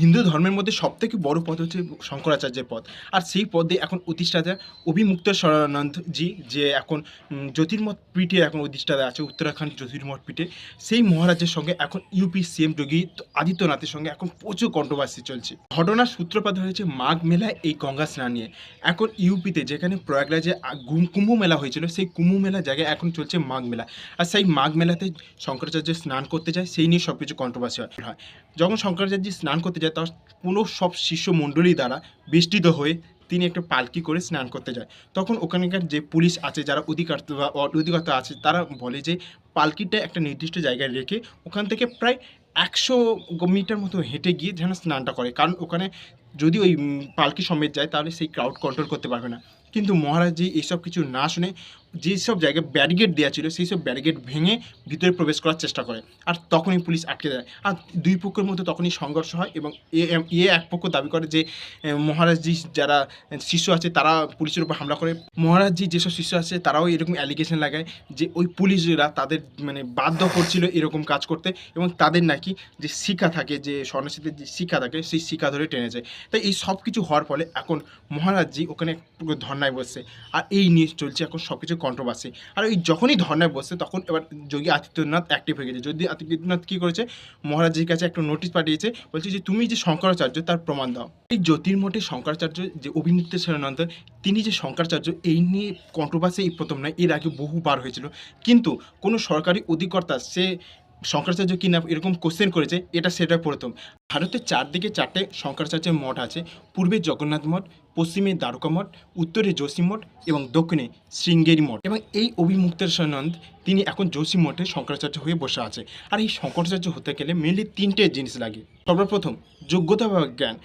হিন্দু ধর্মের মধ্যে সবথেকে বড় পদ হচ্ছে শঙ্করাচার্যের পদ। আর সেই পদে এখন অধিষ্ঠাতা অভিমুক্তেশ্বরানন্দজি, যে এখন জ্যোতির্মঠ পীঠে এখন অধিষ্ঠাতা আছে, উত্তরাখণ্ড জ্যোতির্মঠ পীঠে। সেই মহারাজের সঙ্গে এখন ইউপি সিএম যোগী আদিত্যনাথের সঙ্গে এখন প্রচুর কন্ট্রোভার্সি চলছে। ঘটনার সূত্রপাত হয়েছে মাঘ মেলায় এই গঙ্গা স্নান নিয়ে। এখন ইউপিতে যেখানে প্রয়াগরাজে কুম্ভ মেলা হয়েছিল, সেই কুম্ভ মেলা জায়গায় এখন চলছে মাঘ মেলা। আর সেই মাঘ মেলাতে শঙ্করাচার্য স্নান করতে যায়, সেই নিয়ে সব কিছু কন্ট্রোভার্সি হয়। যখন শঙ্করাচার্য স্নান করতে যায়, তখন পুরো সব শিষ্যমণ্ডলী দ্বারা বেষ্টিত হয়ে তিনি একটা পালকি করে স্নান করতে যায়। তখন ওখানকার যে পুলিশ আছে, যারা অধিকর্তা বা অধিকর্তা আছে, তারা বলে যে পালকিটা একটা নির্দিষ্ট জায়গায় রেখে ওখান থেকে প্রায় 100 মিটার মতো হেঁটে গিয়ে যেন স্নানটা করে, কারণ ওখানে যদি ওই পালকি সমেত যায় তাহলে সেই ক্রাউড কন্ট্রোল করতে পারবে না। কিন্তু মহারাজজি এইসব কিছু না শুনে যেসব জায়গায় ব্যারিকেড দেওয়া ছিল, সেই সব ব্যারিকেড ভেঙে ভিতরে প্রবেশ করার চেষ্টা করে। আর তখনই পুলিশ আটকে দেয়। আর দুই পক্ষের মধ্যে তখনই সংঘর্ষ হয় এবং এক পক্ষ দাবি করে যে মহারাজজি যারা শিষ্য আছে তারা পুলিশের উপর হামলা করে। মহারাজজি যেসব শিষ্য আছে তারাও এরকম অ্যালিগেশন লাগায় যে ওই পুলিশরা তাদের বাধ্য করছিল এরকম কাজ করতে, এবং তাদের নাকি যে শিখা থাকে, যে সন্ন্যাসীদের যে শিখা থাকে, সেই শিখা ধরে টেনেছে। তাই এই সব কিছু হওয়ার ফলে এখন মহারাজজি ওখানে ধর্নায় বসছে। আর এই নিয়ে চলছে এখন সব কিছু কন্ট্রোভার্সি। আর ওই যখনই ধর্নায় বসছে, তখন এবার যোগী আদিত্যনাথ অ্যাক্টিভ হয়ে গেছে। যোগী আদিত্যনাথ কী করেছে, মহারাজজির কাছে একটা নোটিশ পাঠিয়েছে, বলছে যে তুমি যে শঙ্করাচার্য তার প্রমাণ দাও। এই জ্যোতির্মঠে শঙ্করাচার্য যে অভিমুক্তেশ্বরানন্দ, তিনি যে শঙ্করাচার্য, এই নিয়ে কন্ট্রোভার্সি এই প্রথম নয়, এর আগে বহুবার হয়েছিল। কিন্তু কোনো সরকারি অধিকর্তা সে শঙ্করাচার্য কি না এরকম কোশ্চেন করেছে, সেটা প্রথম। ভারতের চারদিকে 4টে শঙ্করাচার্যের মঠ আছে। পূর্বে জগন্নাথ মঠ, পশ্চিমে দ্বারকা মঠ, উত্তরে যোশী মঠ এবং দক্ষিণে শৃঙ্গেরি মঠ। এবং এই অভিমুক্তেশ্বরানন্দ তিনি এখন যোশী মঠে শঙ্করাচার্য হয়ে বসে আছে। আর এই শঙ্করাচার্য হতে গেলে মেনলি 3টে জিনিস লাগে। সর্বপ্রথম যোগ্যতা বা জ্ঞান।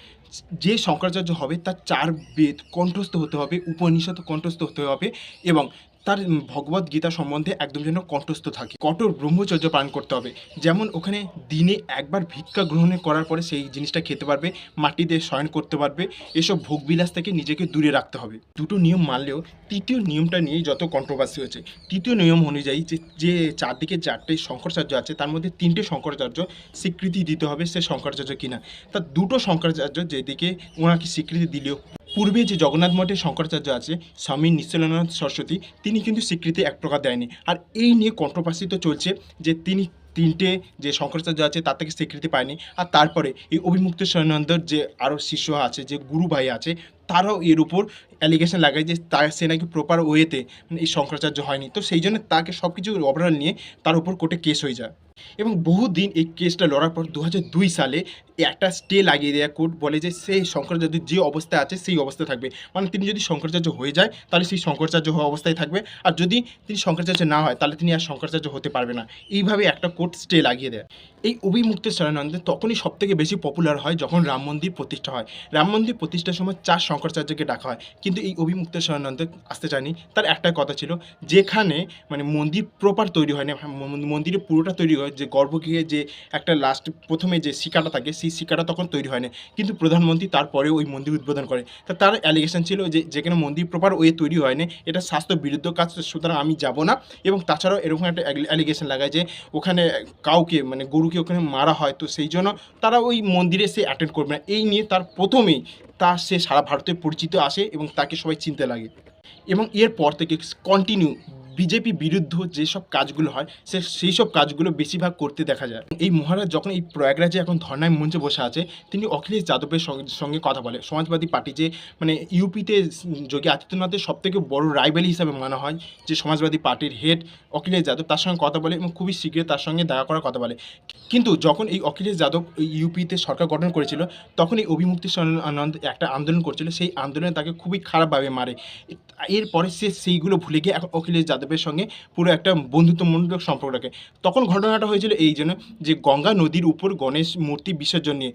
যে শঙ্করাচার্য হবে তার 4 বেদ কণ্ঠস্থ হতে হবে, উপনিষদ কণ্ঠস্থ হতে হবে, এবং তার ভগবদ গীতা সম্বন্ধে একদম যেন কণ্ঠস্থ থাকে। কঠোর ব্রহ্মচর্য পালন করতে হবে। যেমন ওখানে দিনে একবার ভিক্ষা গ্রহণ করার পরে সেই জিনিসটা খেতে পারবে, মাটিতে শয়ন করতে পারবে, এসব ভোগবিলাস থেকে নিজেকে দূরে রাখতে হবে। দুটো নিয়ম মানলেও তৃতীয় নিয়মটা নিয়েই যত কন্ট্রোভার্সি হয়েছে। তৃতীয় নিয়ম অনুযায়ী যে চারদিকে 4টে শঙ্করাচার্য আছে, তার মধ্যে 3টে শঙ্করাচার্য স্বীকৃতি দিতে হবে সে শঙ্করাচার্য কিনা। তার 2টো শঙ্করাচার্য যেদিকে ওনাকে স্বীকৃতি দিলেও, পূর্বে যে জগন্নাথ মঠে শঙ্করাচার্য আছে স্বামী নিশ্চলানন্দ সরস্বতী, তিনি কিন্তু স্বীকৃতি এক প্রকার দেয়নি। আর এই নিয়ে কন্ট্রোভার্সি তো চলছে যে তিনি 3টে যে শঙ্করাচার্য আছে তার থেকে স্বীকৃতি পায়নি। আর তারপরে এই অভিমুক্তেশ্বরানন্দর যে আরও শিষ্য আছে, যে গুরু ভাই আছে, তারাও এর উপর অ্যালিগেশন লাগায় যে সে নাকি প্রপার ওয়েতে এই শঙ্করাচার্য হয়নি। তো সেই জন্য তাকে সব কিছু ওভারঅল নিয়ে তার উপর কোর্টে কেস হয়ে যায়। এবং বহুদিন এই কেসটা লড়ার পর 2002 সালে একটা স্টে লাগিয়ে দেয় কোর্ট, বলে যে সেই শঙ্করাচার্য যে অবস্থায় আছে সেই অবস্থায় থাকবে। মানে তিনি যদি শঙ্করাচার্য হয়ে যায় তাহলে সেই শঙ্করাচার্য হওয়া অবস্থায় থাকবে, আর যদি তিনি শঙ্করাচার্য না হয় তাহলে তিনি আর শঙ্করাচার্য হতে পারবে না। এইভাবে একটা কোর্ট স্টে লাগিয়ে দেয়। এই অভিমুক্তেশ্বরানন্দ তখনই সবথেকে বেশি পপুলার হয় যখন রাম মন্দির প্রতিষ্ঠা হয়। রাম মন্দির প্রতিষ্ঠার সময় 4 শঙ্করাচার্যকে ডাকা হয়, কিন্তু এই অভিমুক্তেশ্বরানন্দ আসতে চায়নি। তার একটাই কথা ছিল, যেখানে মন্দির প্রপার তৈরি হয় না, মন্দিরে পুরোটা তৈরি হয়, যে গর্ভগৃহে যে একটা লাস্ট প্রথমে যে শিকাটা থাকে সেই শিকাটা তখন তৈরি হয় না, কিন্তু প্রধানমন্ত্রী তারপরে ওই মন্দির উদ্বোধন করে। তা তার অ্যালিগেশন ছিল যে যেখানে মন্দির প্রপার ওয়ে তৈরি হয় না, এটা স্বাস্থ্য বিরুদ্ধ কাজ, সুতরাং আমি যাব না। এবং তাছাড়াও এরকম একটা অ্যালিগেশন লাগায় যে ওখানে কাউকে গরুকে ওখানে মারা হয়, তো সেই জন্য তারা ওই মন্দিরে সে অ্যাটেন্ড করবে না। এই নিয়ে তার প্রথমেই সে সারা ভারতে পরিচিত আসে এবং তাকে সবাই চিনতে লাগে। এবং এরপর থেকে কন্টিনিউ বিজেপি বিরুদ্ধ যেসব কাজগুলো হয় সেই সব কাজগুলো বেশিরভাগ করতে দেখা যায়। এই মহারাজ যখন এই প্রয়াগরাজে এখন ধর্নায় মঞ্চে বসে আছে, তিনি অখিলেশ যাদবের সঙ্গে কথা বলে। সমাজবাদী পার্টি যে ইউপিতে যোগী আদিত্যনাথের সবথেকে বড় রাইভালি হিসাবে মানা হয়, যে সমাজবাদী পার্টির হেড অখিলেশ যাদব, তার সঙ্গে কথা বলে এবং খুবই শীঘ্রই তার সঙ্গে দেখা করার কথা বলে। কিন্তু যখন এই অখিলেশ যাদব ইউপিতে সরকার গঠন করেছিল, তখন এই অভিমুক্তেশ্বরানন্দ একটা আন্দোলন করছিল, সেই আন্দোলনে তাকে খুবই খারাপভাবে মারে। এরপরে সে সেইগুলো ভুলে গিয়ে এখন অখিলেশ যাদবের সঙ্গে পুরো একটা বন্ধুত্বমূলক সম্পর্ক রাখে। তখন ঘটনাটা হয়েছিল এই জন্য যে গঙ্গা নদীর উপর গণেশ মূর্তি বিসর্জন নিয়ে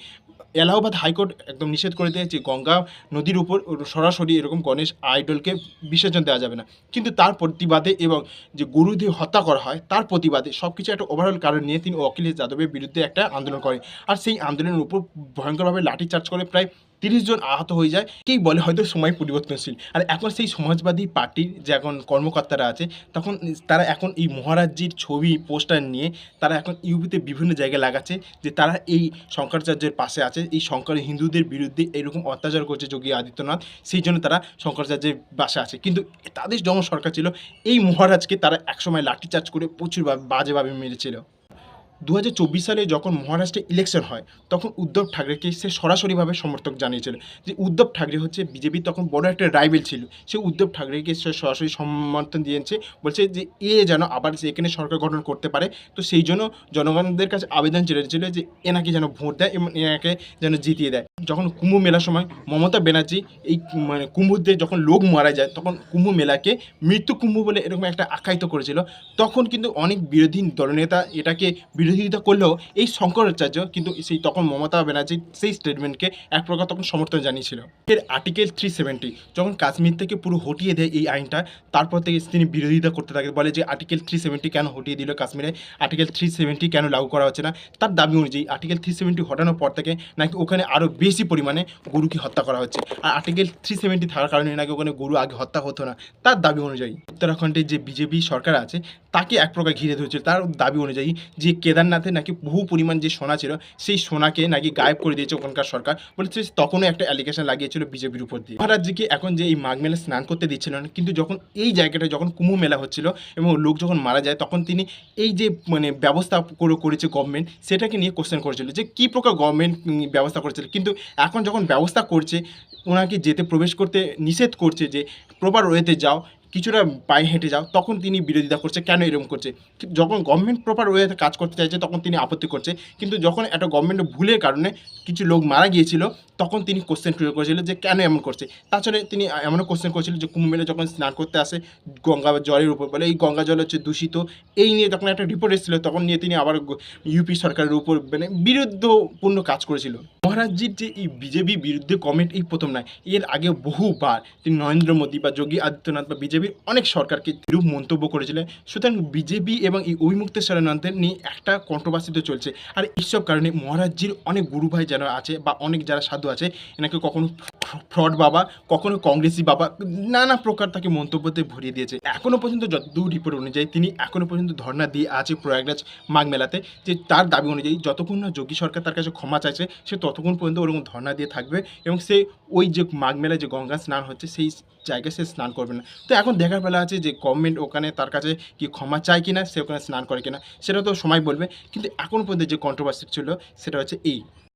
এলাহাবাদ হাইকোর্ট একদম নিষেধ করে দেয় যে গঙ্গা নদীর উপর সরাসরি এরকম গণেশ আইডলকে বিসর্জন দেওয়া যাবে না। কিন্তু তার প্রতিবাদে এবং যে গুরুদের হত্যা করা হয় তার প্রতিবাদে সব কিছু একটা ওভারঅল কারণ নিয়ে তিনি অখিলেশ যাদবের বিরুদ্ধে একটা আন্দোলন করে। আর সেই আন্দোলনের উপর ভয়ঙ্করভাবে লাঠিচার্জ করে প্রায় 30 জন আহত হয়ে যায়। কেই বলে হয়তো সময় পরিবর্তনশীল। আর এখন সেই সমাজবাদী পার্টির যে এখন কর্মকর্তারা আছে, তখন তারা এখন এই মহারাজজির ছবি, পোস্টার নিয়ে তারা এখন ইউপিতে বিভিন্ন জায়গায় লাগাচ্ছে যে তারা এই শঙ্করাচার্যের পাশে আছে। এই হিন্দুদের বিরুদ্ধে এরকম অত্যাচার করছে যোগী আদিত্যনাথ, সেই জন্য তারা শঙ্করাচার্যের পাশে আছে। কিন্তু তাদের যখন সরকার ছিল, এই মহারাজকে তারা একসময় লাঠিচার্জ করে প্রচুর বাজেভাবে মেরেছিল। 2024 সালে যখন মহারাষ্ট্রে ইলেকশন হয়, তখন উদ্ধব ঠাকরেকে সে সরাসরিভাবে সমর্থক জানিয়েছিল যে উদ্ধব ঠাকরে হচ্ছে বিজেপির তখন বড় একটা রাইভেল ছিল। সে উদ্ধব ঠাকরেকে সে সরাসরি সমর্থন দিয়েছে, বলছে যে যেন আবার এখানে সরকার গঠন করতে পারে। তো সেই জন্য জনগণদের কাছে আবেদন চলেছিল যে এনাকে যেন ভোট দেয় এবং এনাকে যেন জিতিয়ে দেয়। যখন কুম্ভ মেলার সময় মমতা ব্যানার্জি এই মানে কুম্ভতে যখন লোক মারা যায়, তখন কুম্ভ মেলাকে মৃত্যু কুম্ভ বলে এরকম একটা আখ্যায়িত করেছিল। তখন কিন্তু অনেক বিরোধী দলনেতা এটাকে বিরোধিতা করলেও এই শঙ্করাচার্য কিন্তু তখন মমতা ব্যানার্জির সেই স্টেটমেন্টকে এক প্রকার তখন সমর্থন জানিয়েছিল। এর আর্টিকেল 370 যখন কাশ্মীর থেকে পুরো হটিয়ে দেয় এই আইনটা, তারপর থেকে তিনি বিরোধিতা করতে থাকে, বলে যে আর্টিকেল 370 কেন হটিয়ে দিল কাশ্মীরে, আর্টিকেল 370 কেন লাগু করা হচ্ছে না। তার দাবি অনুযায়ী আর্টিকেল 370 হটানোর পর থেকে নাকি ওখানে আরও বেশি পরিমাণে গরুকে হত্যা করা হচ্ছে। আর আর্টিকেল 370 থাকার কারণে নাকি ওখানে গরু আগে হত্যা হতো না। তার দাবি অনুযায়ী উত্তরাখণ্ডের যে বিজেপি সরকার আছে, তাকে এক প্রকার ঘিরে ধরেছিল। তার দাবি অনুযায়ী যে কেদারনাথে নাকি বহু পরিমাণ যে সোনা ছিল, সেই সোনাকে নাকি গায়েব করে দিয়েছে ওখানকার সরকার, বলেছে তখনও একটা অ্যালিগেশন লাগিয়েছিল বিজেপির উপর দিয়ে। মহারাজজিকে এখন যে এই মাঘ মেলা স্নান করতে দিচ্ছিল না, কিন্তু যখন এই জায়গাটা যখন কুম্ভ মেলা হচ্ছিল এবং লোক যখন মারা যায়, তখন তিনি এই যে মানে ব্যবস্থা করেছে গভর্নমেন্ট, সেটাকে নিয়ে কোশ্চেন করেছিল যে কী প্রকার গভর্নমেন্ট ব্যবস্থা করেছিল। কিন্তু এখন যখন ব্যবস্থা করছে, ওনাকে যেতে প্রবেশ করতে নিষেধ করছে যে প্রপার ওয়েতে যাও, কিছুটা পায়ে হেঁটে যাও, তখন তিনি বিরোধিতা করছে কেন এরকম করছে। যখন গভর্নমেন্ট প্রপার ওয়েতে কাজ করতে চাইছে, তখন তিনি আপত্তি করছে। কিন্তু যখন একটা গভর্নমেন্টের ভুলের কারণে কিছু লোক মারা গিয়েছিল, তখন তিনি কোশ্চেন ক্লিয়ার করেছিল যে কেন এমন করছে। তাছাড়া তিনি এমনও কোশ্চেন করেছিল যে কুম্ভ মেলায় যখন স্নান করতে আসে গঙ্গা জলের উপর, বলে এই গঙ্গা জল হচ্ছে দূষিত। এই নিয়ে যখন একটা রিপোর্ট এসেছিল, তখন নিয়ে তিনি আবার ইউপি সরকারের উপর মানে বিরুদ্ধপূর্ণ কাজ করেছিল। মহারাজজির যে এই বিজেপি বিরুদ্ধে কমেন্ট এই প্রথম নয়, এর আগে বহুবার তিনি নরেন্দ্র মোদী বা যোগী আদিত্যনাথ বা বিজেপির অনেক সরকারকে বিরূপ মন্তব্য করেছিলেন। সুতরাং বিজেপি এবং এই অভিমুক্তেশ্বরানন্দের নিয়ে একটা কন্ট্রোভার্সি চলছে। আর এইসব কারণে মহারাজজির অনেক গুরু ভাই যারা আছে বা অনেক যারা সাধু আছে, এনাকে কখনো ফ্রড বাবা, কখনো কংগ্রেসি বাবা, নানা প্রকার তাকে মন্তব্যতে ভরিয়ে দিয়েছে। এখনও পর্যন্ত যতদূর রিপোর্ট অনুযায়ী তিনি এখনও পর্যন্ত ধর্ণা দিয়ে আছে প্রয়াগরাজ মাঘ মেলাতে, যে তার দাবি অনুযায়ী যতক্ষণ না যোগী সরকার তার কাছে ক্ষমা চাইছে, সে ততক্ষণ পর্যন্ত ওরকম ধর্ণা দিয়ে থাকবে এবং সে ওই যে মাঘ মেলায় যে গঙ্গা স্নান হচ্ছে সেই জায়গায় সে স্নান করবে না। তো এখন দেখার বেলা আছে যে গভর্নমেন্ট ওখানে তার কাছে কি ক্ষমা চায় কিনা, সে ওখানে স্নান করে কিনা, সেটা তো সময় বলবে। কিন্তু এখন পর্যন্ত যে কন্ট্রোভার্সি ছিল সেটা হচ্ছে এই।